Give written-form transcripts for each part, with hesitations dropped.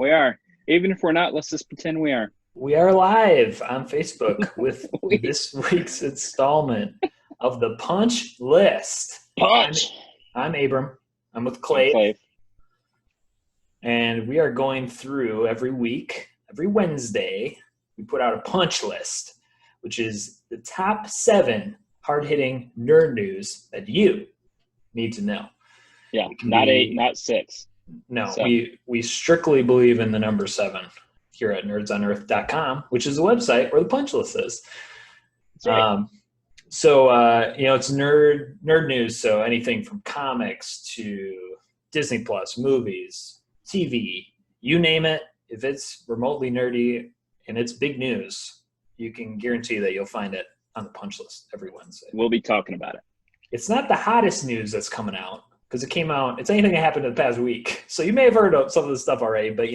We are. Even if we're not, let's just pretend we are. We are live on Facebook with We this week's installment of the Punch List. punch. I'm Abram. I'm with I'm Clay. Clay. And we are going through every week, every Wednesday, we put out a punch list, which is the top 7 hard-hitting nerd news that you need to know. Yeah, not 8, not 6. No, 7. we strictly believe in the number 7 here at nerdsonearth.com, which is the website where the punch list is. That's right. It's nerd news. So anything from comics to Disney Plus, movies, TV, you name it. If it's remotely nerdy and it's big news, you can guarantee that you'll find it on the punch list every Wednesday. We'll be talking about it. It's not the hottest news that's coming out because it came out. It's anything that happened in the past week. So you may have heard of some of the stuff already, but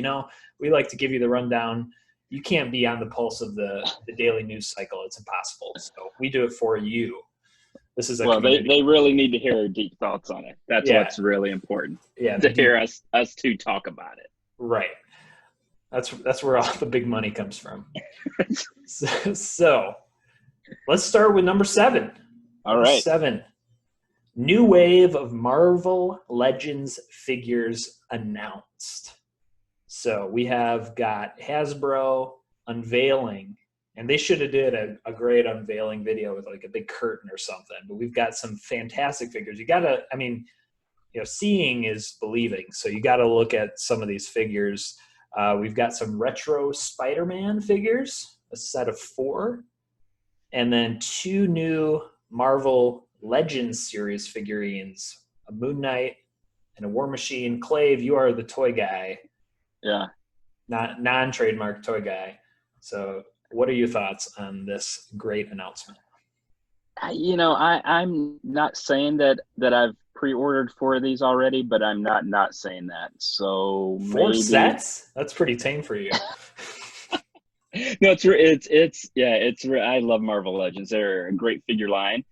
we like to give you the rundown. You can't be on the pulse of the daily news cycle. It's impossible. So we do it for you. This is they really need to hear our deep thoughts on it. That's what's really important. Yeah, to hear us two talk about it. Right. That's where all the big money comes from. So let's start with number 7. All right. 7. New wave of Marvel Legends figures announced. So we have got Hasbro unveiling, and they should have did a great unveiling video with like a big curtain or something. But we've got some fantastic figures. Seeing is believing. So you got to look at some of these figures. We've got some retro Spider-Man figures, a set of 4, and then 2 new Marvel Legends series figurines, a Moon Knight and a War Machine. Clave, you are the toy guy. Yeah. Not non-trademark toy guy. So what are your thoughts on this great announcement? I'm not saying that I've pre-ordered 4 of these already, but I'm not saying that. So 4 sets? That's pretty tame for you. No, I love Marvel Legends. They're a great figure line.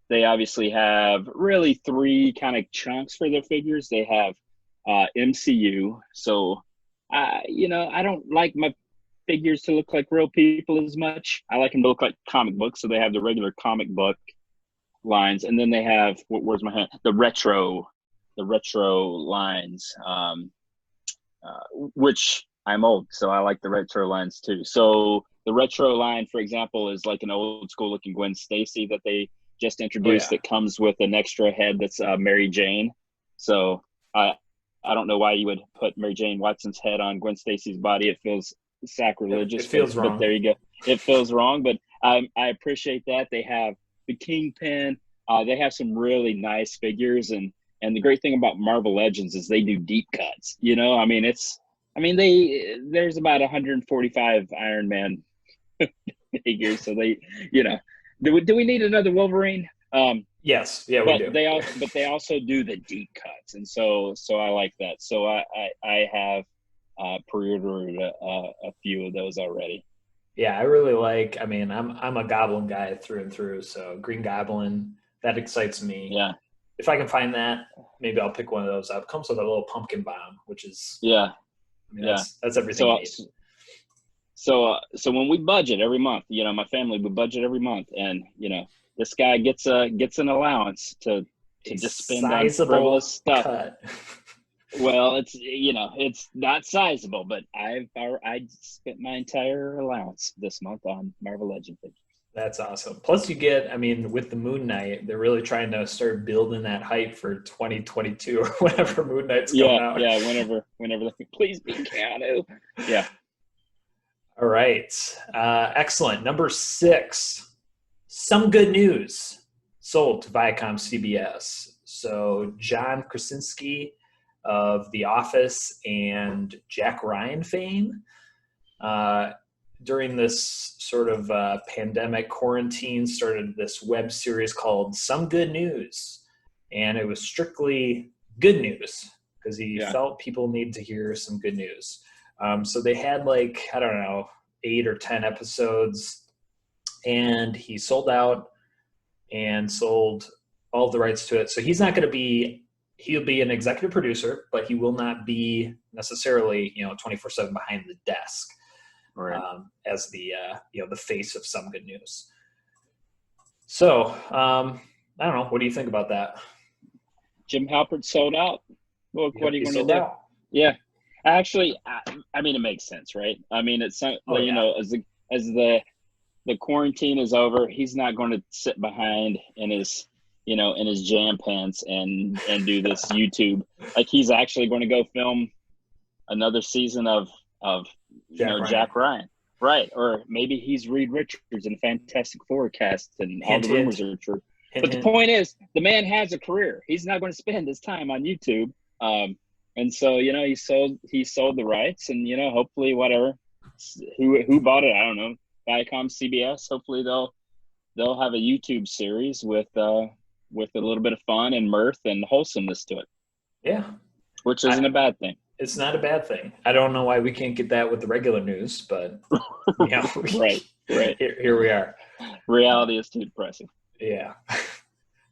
They obviously have really 3 kind of chunks for their figures. They have MCU. So, I don't like my figures to look like real people as much. I like them to look like comic books. So they have the regular comic book lines, and then they have where's my hand? The retro lines, which I'm old, so I like the retro lines too. So the retro line, for example, is like an old school looking Gwen Stacy that they just introduced. That comes with an extra head that's Mary Jane. So I don't know why you would put Mary Jane Watson's head on Gwen Stacy's body. It feels sacrilegious. It feels wrong. But there you go. It feels wrong, but I appreciate that. They have the Kingpin. They have some really nice figures, and the great thing about Marvel Legends is they do deep cuts. There's about 145 Iron Man figures, so they, do we need another Wolverine? Yes, yeah, we do. But they also do the deep cuts, and so I like that. So I have pre-ordered a few of those already. Yeah, I really like. I'm a Goblin guy through and through. So Green Goblin, that excites me. Yeah. If I can find that, maybe I'll pick one of those up. Comes with a little pumpkin bomb, which is that's everything. So when we budget every month, my family would budget every month, and this guy gets an allowance to just spend on frivolous stuff. Cut. Well, it's not sizable, but I spent my entire allowance this month on Marvel Legends figures. That's awesome. Plus you get, with the Moon Knight, they're really trying to start building that hype for 2022 or whenever Moon Knight's coming out. Yeah, whenever please be Keanu. Yeah. All right. Excellent. Number 6, some good news sold to Viacom CBS. So John Krasinski of The Office and Jack Ryan fame, during this sort of pandemic quarantine, started this web series called Some Good News. And it was strictly good news because he felt people need to hear some good news. So they had 8 or 10 episodes, and he sold out and sold all the rights to it. So he's not going to be, he'll be an executive producer, but he will not be necessarily, 24/7 behind the desk, Right. as the the face of Some Good News. So I don't know. What do you think about that? Jim Halpert sold out. Look, what are you going to do? Out. Yeah, actually, I mean, it makes sense, right? I mean, it's not, as the quarantine is over, he's not going to sit behind in his jam pants and do this YouTube. Like, he's actually going to go film another season of Jack Ryan. Right. Or maybe he's Reed Richards in Fantastic Four cast, and all the rumors are true. But the point is, the man has a career. He's not going to spend his time on YouTube. And so, he sold the rights, and, hopefully whatever, who bought it, I don't know, Viacom, CBS, hopefully they'll have a YouTube series with a little bit of fun and mirth and wholesomeness to it. Yeah. Which isn't a bad thing. It's not a bad thing. I don't know why we can't get that with the regular news, but right. Here we are. Reality is too depressing. Yeah.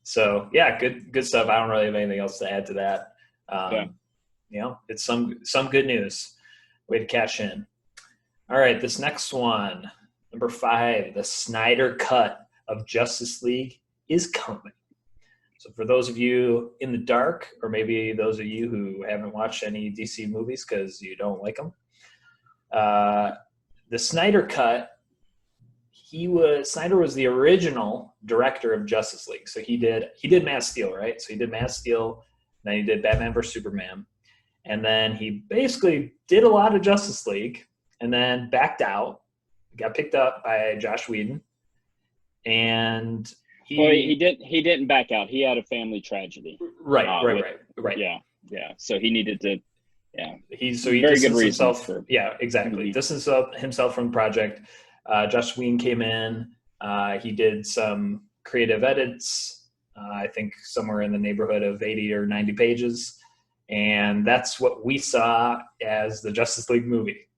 So yeah, good stuff. I don't really have anything else to add to that. It's some good news. Way to cash in. All right, this next one, number 5, the Snyder Cut of Justice League is coming. So for those of you in the dark, or maybe those of you who haven't watched any DC movies because you don't like them, the Snyder Cut, Snyder was the original director of Justice League. So he did Man of Steel, right? So he did Man of Steel, then he did Batman vs Superman, and then he basically did a lot of Justice League, and then backed out, got picked up by Joss Whedon, and he didn't back out. He had a family tragedy. Right. Yeah. So he needed to. Yeah. He distanced himself. Yeah, exactly. Mm-hmm. Distanced himself from the project. Joss Whedon came in. He did some creative edits. I think somewhere in the neighborhood of 80 or 90 pages, and that's what we saw as the Justice League movie,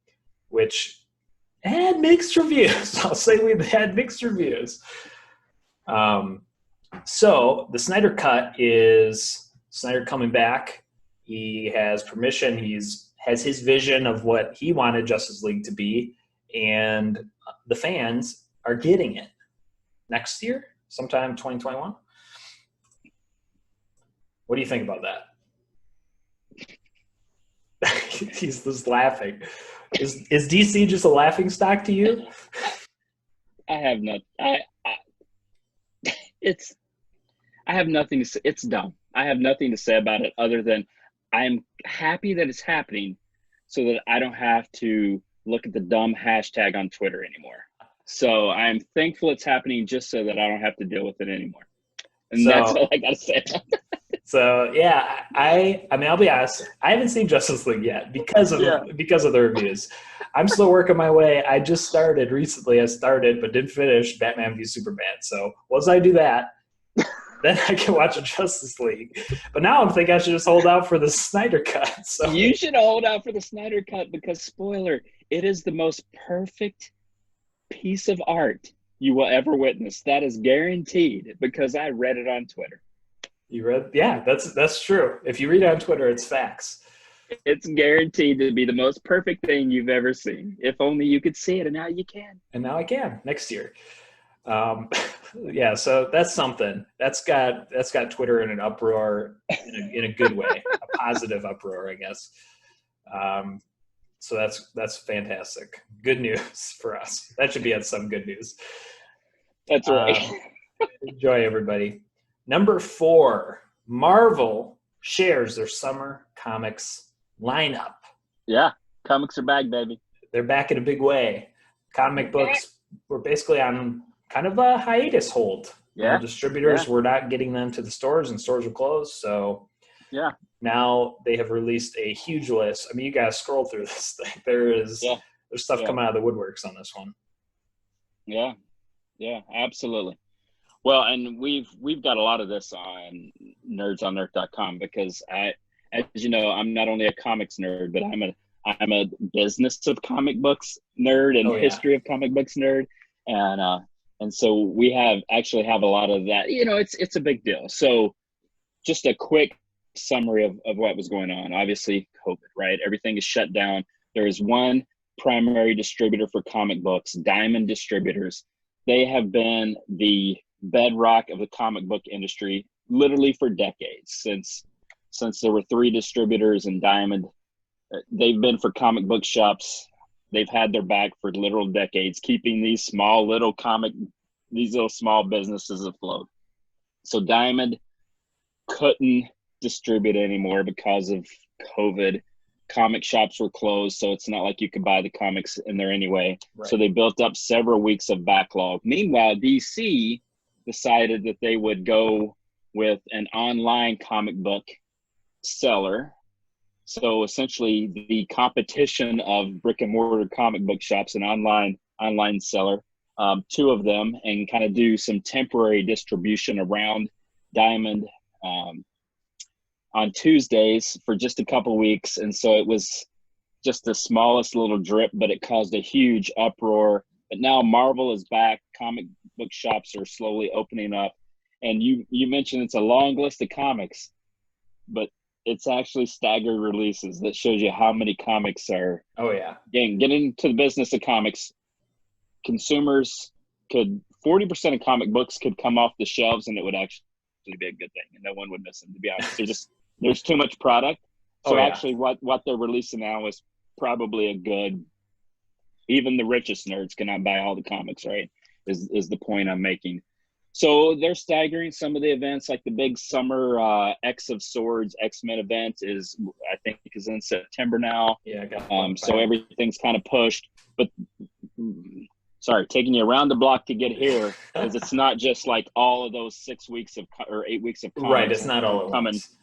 which had mixed reviews. I'll say we had mixed reviews. So the Snyder Cut is Snyder coming back. He has permission. Has his vision of what he wanted Justice League to be, and the fans are getting it next year, sometime 2021. What do you think about that? He's just laughing. Is DC just a laughing stock to you? I have nothing to say. It's dumb. I have nothing to say about it other than I'm happy that it's happening so that I don't have to look at the dumb hashtag on Twitter anymore. So I'm thankful it's happening just so that I don't have to deal with it anymore. And that's all I got to say. So yeah, I mean, I'll be honest. I haven't seen Justice League yet because of the reviews. I'm still working my way. I just started recently. But didn't finish Batman v Superman. So once I do that, then I can watch a Justice League. But now I'm thinking I should just hold out for the Snyder Cut. So you should hold out for the Snyder Cut because, spoiler, it is the most perfect piece of art you will ever witness. That is guaranteed because I read it on Twitter. You read? Yeah, that's true. If you read it on Twitter, it's facts. It's guaranteed to be the most perfect thing you've ever seen. If only you could see it, and now you can. And now I can next year. Yeah, so that's something. That's got Twitter in an uproar in a good way, a positive uproar, I guess. So that's fantastic. Good news for us. That should be on Some Good News. That's right. Enjoy, everybody. Number 4, Marvel shares their summer comics lineup. Yeah, comics are back, baby. They're back in a big way. Comic books were basically on kind of a hiatus hold. Yeah. Distributors were not getting them to the stores, and stores were closed. So now they have released a huge list. I mean, you guys scroll through this thing. There's stuff coming out of the woodworks on this one. Yeah, absolutely. Well, and we've got a lot of this on nerdsonnerd.com because as you know, I'm not only a comics nerd, but I'm a business of comic books nerd and history of comic books nerd, and so we have a lot of that. It's a big deal. So just a quick summary of what was going on. Obviously, COVID, right? Everything is shut down. There is one primary distributor for comic books, Diamond Distributors. They have been the bedrock of the comic book industry literally for decades. Since there were 3 distributors in Diamond, they've been for comic book shops. They've had their back for literal decades, keeping these little small businesses afloat. So Diamond couldn't distribute anymore because of COVID. Comic shops were closed, so it's not like you could buy the comics in there anyway. Right. So they built up several weeks of backlog. Meanwhile, DC decided that they would go with an online comic book seller. So essentially the competition of brick and mortar comic book shops, an online seller, 2 of them, and kind of do some temporary distribution around Diamond on Tuesdays for just a couple weeks. And so it was just the smallest little drip, but it caused a huge uproar. But now Marvel is back. Comic book shops are slowly opening up. And you mentioned it's a long list of comics, but it's actually staggered releases that shows you how many comics are. Oh yeah. Getting into the business of comics, consumers 40% of comic books could come off the shelves and it would actually be a good thing. And no one would miss them, to be honest. There's too much product. So actually what they're releasing now is probably a good, even the richest nerds cannot buy all the comics, right? Is the point I'm making. So they're staggering some of the events, like the big summer X of Swords X-Men event is in September now. Yeah, so everything's kind of pushed. But sorry, taking you around the block to get here, because it's not just like all of those 6 weeks or 8 weeks of comics. Right, it's not all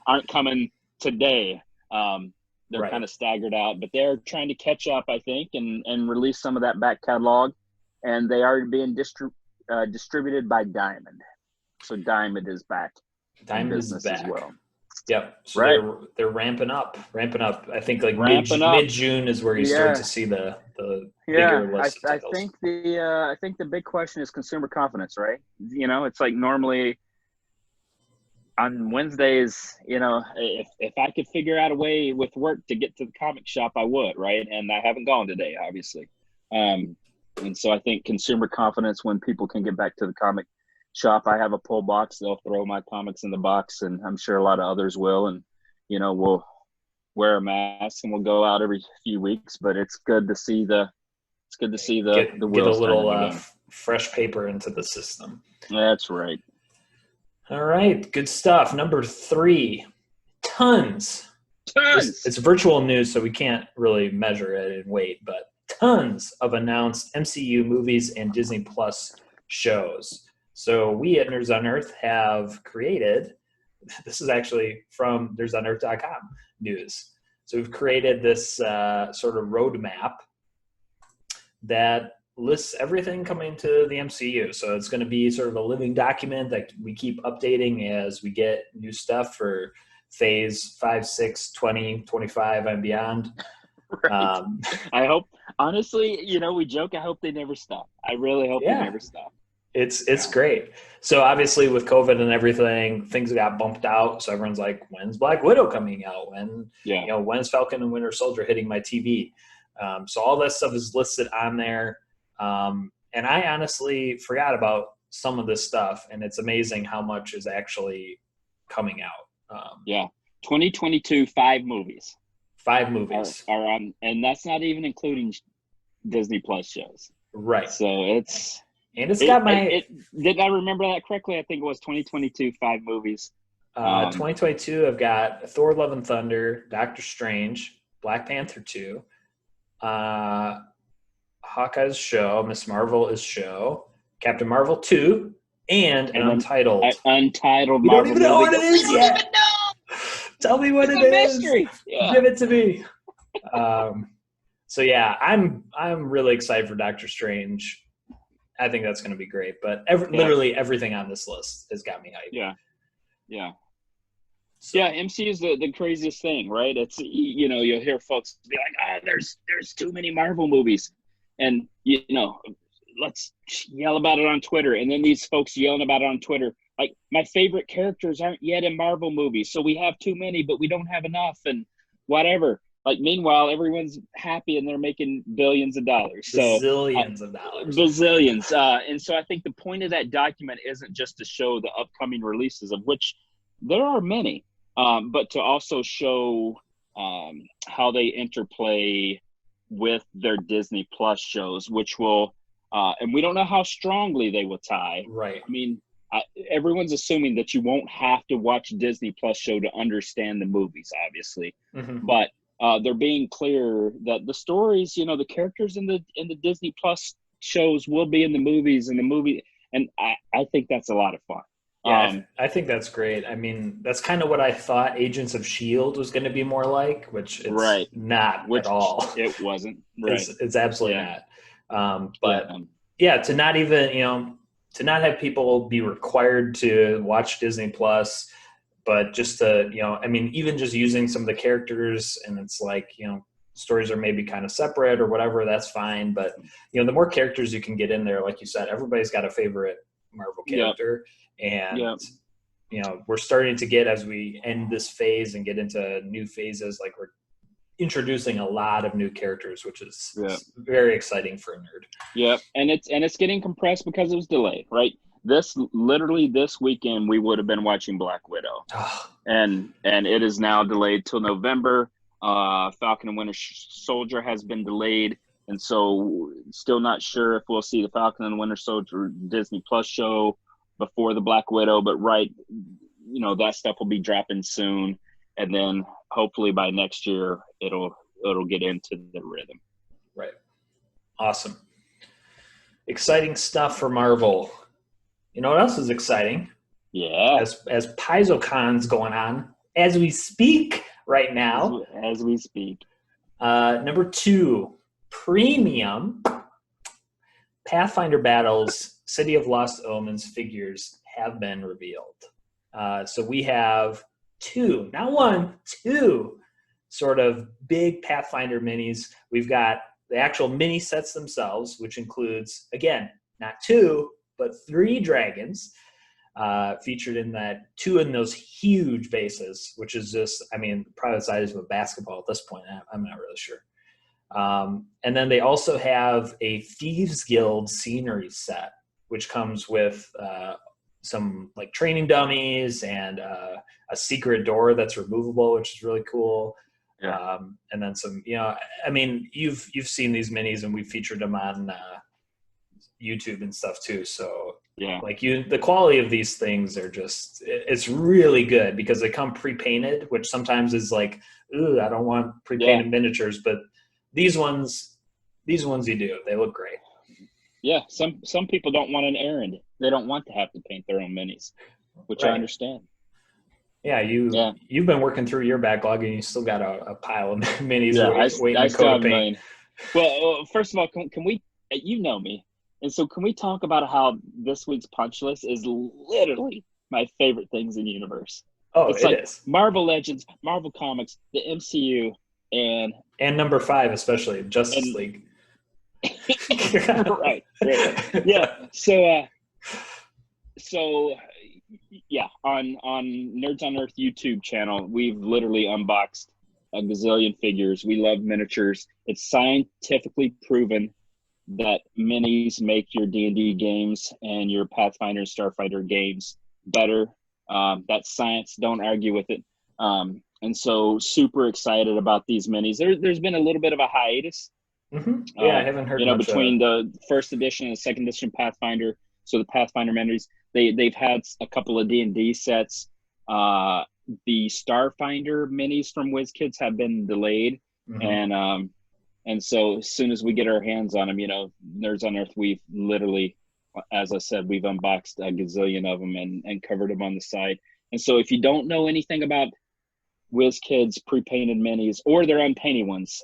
aren't coming today. They're kind of staggered out, but they're trying to catch up, I think, and release some of that back catalog. And they are being distributed by Diamond. So Diamond is back. Diamond is back. As well. Yep. So they're ramping up. I think like mid-June is where you start to see the bigger list of titles. I think the big question is consumer confidence, right? It's like normally on Wednesdays, if I could figure out a way with work to get to the comic shop, I would, right? And I haven't gone today, obviously. And so I think consumer confidence, when people can get back to the comic shop, I have a pull box. They'll throw my comics in the box, and I'm sure a lot of others will. And, we'll wear a mask and we'll go out every few weeks, but it's good to see the wheels get a little fresh paper into the system. That's right. All right. Good stuff. Number 3, tons. It's virtual news, so we can't really measure it in weight, but tons of announced MCU movies and Disney Plus shows. So we at Nerds on Earth have created, this is actually from nerdsonearth.com news. So we've created this sort of roadmap that lists everything coming to the MCU. So it's going to be sort of a living document that we keep updating as we get new stuff for phase 5, 6, 20, 25 and beyond. Right. I hope, honestly, we joke, I hope they never stop. I really hope they never stop. It's great. So obviously with COVID and everything, things got bumped out. So everyone's like, when's Black Widow coming out? When's Falcon and Winter Soldier hitting my TV? So all that stuff is listed on there. And I honestly forgot about some of this stuff, and it's amazing how much is actually coming out. 2022, 5 movies. 5 movies are on, and that's not even including Disney Plus shows. Right. So it's did I remember that correctly? I think it was 2022, 5 movies. 2022, I've got Thor: Love and Thunder, Doctor Strange, Black Panther 2, Hawkeye's show, Miss Marvel is show, Captain Marvel 2, and an untitled. Untitled we Marvel don't even know movie. what it is yet. Tell me what it is. Mystery. Yeah. Give it to me. So yeah, I'm really excited for Doctor Strange. I think that's going to be great. But literally everything on this list has got me hyped. Yeah. So, MC is the craziest thing, right? It's you'll hear folks be like, there's too many Marvel movies, and let's yell about it on Twitter. And then these folks yelling about it on Twitter, like, my favorite characters aren't yet in Marvel movies, so we have too many, but we don't have enough, and whatever. Like, meanwhile, everyone's happy and they're making billions of dollars. So Bazillions of dollars. Bazillions. And so I think the point of that document isn't just to show the upcoming releases, of which there are many, but to also show how they interplay with their Disney Plus shows, which will, and we don't know how strongly they will tie. Right. I mean, everyone's assuming that you won't have to watch Disney Plus show to understand the movies, obviously, but they're being clear that the stories, you know, the characters in the Disney Plus shows will be in the movies, and I think that's a lot of fun. Yeah, I think that's great. I mean, that's kind of what I thought Agents of S.H.I.E.L.D. was going to be more like, which it's not at all. It wasn't. Right. It's absolutely not. But to not even, you know, to not have people be required to watch Disney Plus, but just to, you know, I mean, even just using some of the characters, and it's like, you know, stories are maybe kind of separate or whatever, that's fine. But, you know, the more characters you can get in there, like you said, everybody's got a favorite Marvel character. And, you know, we're starting to get, as we end this phase and get into new phases, like we're introducing a lot of new characters, which is very exciting for a nerd. Yeah. And it's getting compressed because it was delayed, right? This weekend, we would have been watching Black Widow, and it is now delayed till November. Falcon and Winter Soldier has been delayed. And so still not sure if we'll see the Falcon and Winter Soldier Disney Plus show before the Black Widow, but you know, that stuff will be dropping soon. And then hopefully by next year, it'll get into the rhythm. Right. Awesome. Exciting stuff for Marvel. You know what else is exciting? Yeah. As PaizoCon's going on as we speak right now. As we speak. Number 2, premium Pathfinder Battle's City of Lost Omens figures have been revealed. So we have 2, not 1, 2 sort of big Pathfinder minis. We've got the actual mini sets themselves, which includes, again, not 2, but 3 dragons featured in that, 2 in those huge bases, which is just, I mean, probably the size of a basketball at this point. I'm not really sure. And then they also have a Thieves Guild scenery set, which comes with some like training dummies and a secret door that's removable, which is really cool. Yeah. And then some, you know, I mean, you've seen these minis and we've featured them on YouTube and stuff too. So like the quality of these things are just, it's really good because they come pre-painted, which sometimes is like, ooh, I don't want pre-painted miniatures, but these ones you do. They look great. Yeah, some people don't want an errand. They don't want to have to paint their own minis, which I understand. Yeah, you've been working through your backlog and you still got a pile of minis waiting to coat paint. Well, first of all, can we? You know me, and so can we talk about how this week's punch list is literally my favorite things in the universe? Oh, it's like Marvel Legends, Marvel Comics, the MCU, and number 5 especially Justice League. right. Yeah. So on Nerds on Earth YouTube channel, we've literally unboxed a gazillion figures. We love miniatures. It's scientifically proven that minis make your D&D games and your Pathfinder and Starfighter games better. That's science. Don't argue with it. And so super excited about these minis. There's been a little bit of a hiatus. Mm-hmm. Yeah, I haven't heard much between the first edition and the second edition Pathfinder. So the Pathfinder minis, they've had a couple of D&D sets. The Starfinder minis from WizKids have been delayed. Mm-hmm. And so as soon as we get our hands on them, you know, Nerds on Earth, we've literally, as I said, we've unboxed a gazillion of them and covered them on the site. And so if you don't know anything about WizKids pre-painted minis or their unpainted ones,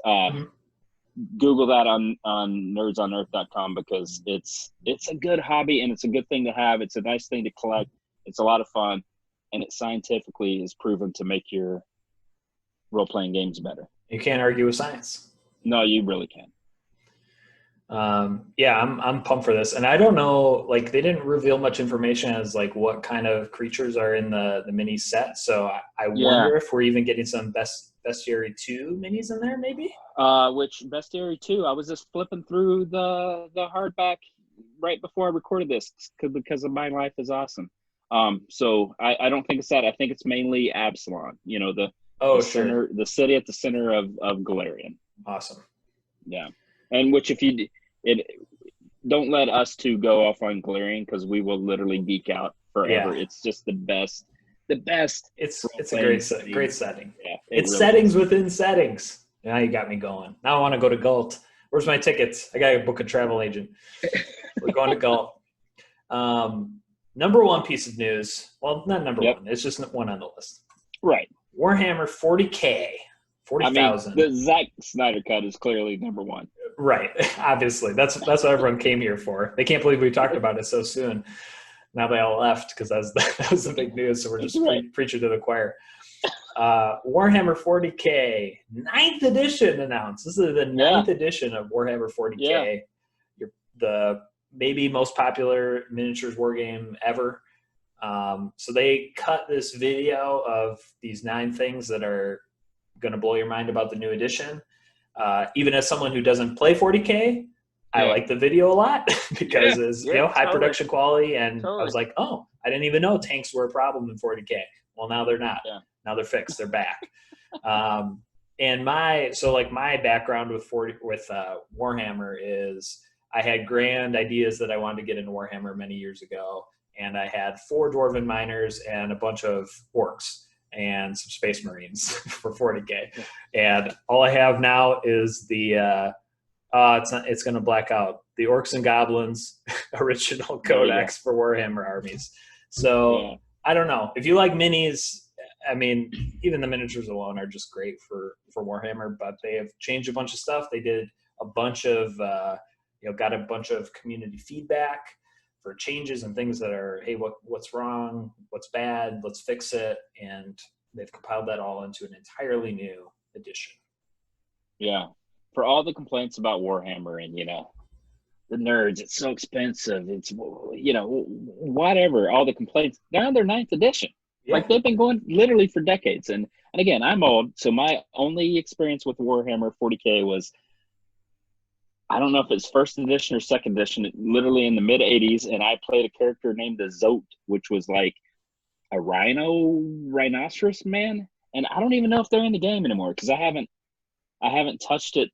Google that on nerdsonearth.com because it's a good hobby and it's a good thing to have. It's a nice thing to collect. It's a lot of fun, and it scientifically is proven to make your role-playing games better. You can't argue with science. No, you really can't. I'm pumped for this, and I don't know, like they didn't reveal much information as like what kind of creatures are in the mini set. So I wonder if we're even getting some best Bestiary 2 minis in there, maybe? Which Bestiary 2, I was just flipping through the hardback right before I recorded this because of My Life is Awesome. So I don't think it's that. I think it's mainly Absalom, the center, the city at the center of Galarian. Awesome. Yeah. And which don't let us two go off on Galarian because we will literally geek out forever. Yeah. It's just the best. It's a great setting. Yeah, it's really settings within settings. Now you got me going. Now I want to go to Galt. Where's my tickets? I got to book a travel agent. We're going to Galt. Number one piece of news. Well, not number one. It's just one on the list. Right. Warhammer 40K. 40,000. I mean, the Zack Snyder Cut is clearly number one. Right. Obviously. That's what everyone came here for. They can't believe we talked about it so soon. Now they all left because that was the big news. So we're just preaching to the choir. Warhammer 40K 9th edition announced. This is the 9th edition of Warhammer 40K. Yeah. The maybe most popular miniatures war game ever. So they cut this video of these 9 things that are going to blow your mind about the new edition. Even as someone who doesn't play 40K, I like the video a lot because it's high production quality, and I was like, oh, I didn't even know tanks were a problem in 40K. Well, now they're not. Yeah. Now they're fixed. They're back. And my background with Warhammer is I had grand ideas that I wanted to get into Warhammer many years ago, and I had 4 Dwarven Miners and a bunch of Orcs and some Space Marines for 40K. And all I have now is the it's going to black out. The Orcs and Goblins original codex for Warhammer armies. So I don't know. If you like minis, I mean, even the miniatures alone are just great for Warhammer, but they have changed a bunch of stuff. They did a bunch of, got a bunch of community feedback for changes and things that are, hey, what's wrong? What's bad? Let's fix it. And they've compiled that all into an entirely new edition. Yeah. For all the complaints about Warhammer and, the nerds, it's so expensive. It's, whatever, all the complaints. They're on their 9th edition. Yeah. Like they've been going literally for decades. And again, I'm old. So my only experience with Warhammer 40K was, I don't know if it's 1st edition or 2nd edition, literally in the mid 80s. And I played a character named the Zote, which was like a rhinoceros man. And I don't even know if they're in the game anymore because I haven't touched it,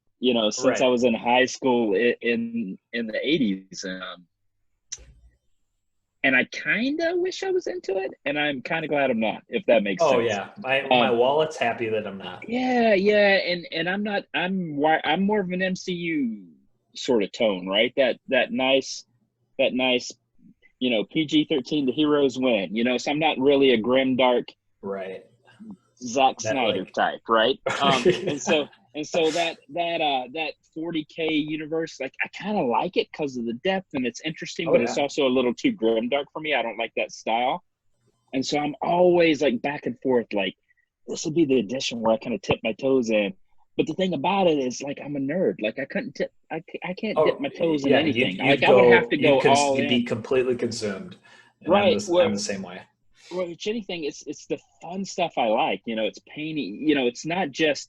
since I was in high school in the 80s. And I kind of wish I was into it, and I'm kind of glad I'm not, if that makes sense. Oh, yeah. My wallet's happy that I'm not. Yeah, and I'm not – I'm more of an MCU sort of tone, right? That nice PG-13, the heroes win, so I'm not really a grim, dark Zack Snyder type, right? And so that 40K universe, like I kind of like it because of the depth and it's interesting, but it's also a little too grimdark for me. I don't like that style. And so I'm always like back and forth, like this would be the edition where I kind of tip my toes in. But the thing about it is like I'm a nerd. Like I can't dip my toes in anything. I would have to go all in. You'd be completely consumed. Right. I'm the same way. Well, it's anything. It's the fun stuff I like. It's painting. It's not just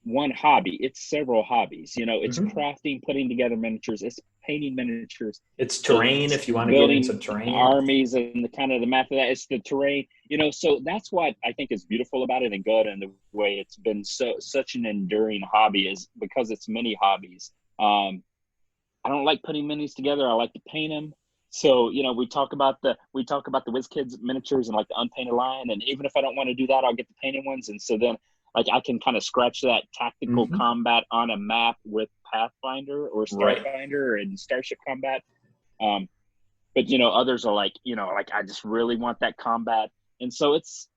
one hobby, it's several hobbies. It's crafting, putting together miniatures, it's painting miniatures, it's terrain. If you want to get into terrain, armies, and the kind of the math of that, it's the terrain. So that's what I think is beautiful about it and good, and the way it's been such an enduring hobby is because it's many hobbies. I don't like putting minis together. I like to paint them. So we talk about the WizKids miniatures and like the unpainted line, and even if I don't want to do that, I'll get the painted ones, and so then. Like I can kind of scratch that tactical combat on a map with Pathfinder or Starfinder and Starship Combat. But others are like, like I just really want that combat. And so it's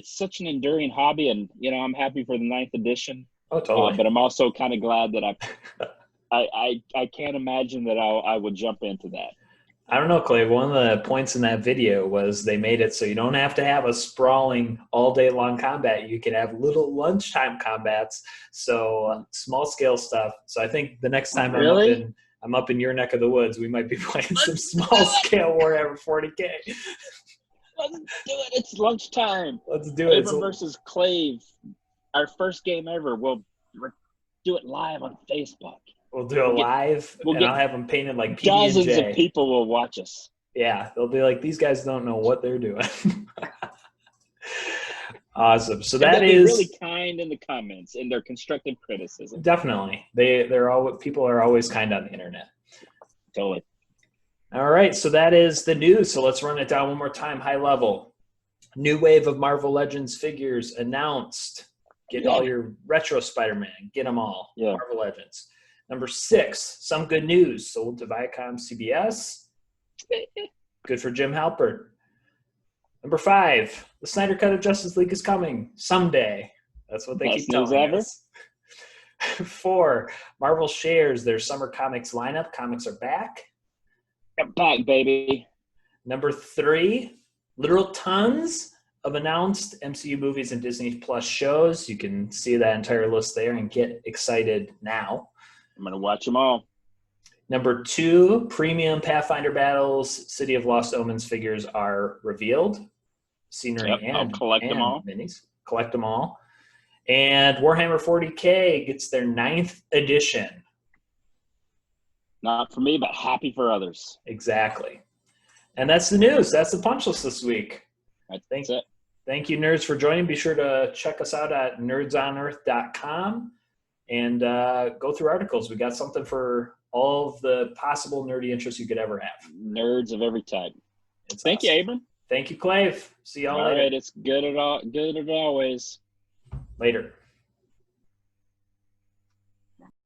such an enduring hobby, and I'm happy for the 9th edition. Oh, totally. But I'm also kind of glad that I can't imagine that I would jump into that. I don't know, Clay. One of the points in that video was they made it so you don't have to have a sprawling all day long combat. You can have little lunchtime combats. So small scale stuff. So I think the next time I'm up in your neck of the woods, we might be playing some small scale Warhammer 40K. Let's do it. It's lunchtime. Let's do it. Abram versus Clave our first game ever, we'll do it live on Facebook. We'll do it live, and I'll have them painted like PB&J. Dozens of people will watch us. Yeah, they'll be like, these guys don't know what they're doing. Awesome. So that is really kind in the comments and their constructive criticism. Definitely. People are always kind on the internet. Totally. All right, so that is the news. So let's run it down one more time, high level. New wave of Marvel Legends figures announced. Get all your retro Spider-Man. Get them all. Yeah. Marvel Legends. Number 6, some good news. Sold to Viacom CBS. Good for Jim Halpert. Number 5, the Snyder Cut of Justice League is coming someday. That's what they keep telling us. 4, Marvel shares their summer comics lineup. Comics are back. They're back, baby. Number 3, literal tons of announced MCU movies and Disney Plus shows. You can see that entire list there and get excited now. I'm going to watch them all. Number 2, premium Pathfinder Battles, City of Lost Omens figures are revealed. Scenery and I'll collect them all. Minis. Collect them all. And Warhammer 40K gets their 9th edition. Not for me, but happy for others. Exactly. And that's the news. That's the punch list this week. That's it. Thank you, nerds, for joining. Be sure to check us out at nerdsonearth.com and go through articles. We got something for all of the possible nerdy interests you could ever have. Nerds of every type. Thank you, Abram. Thank you, Clave. See y'all later. All right, it's good as always. Later.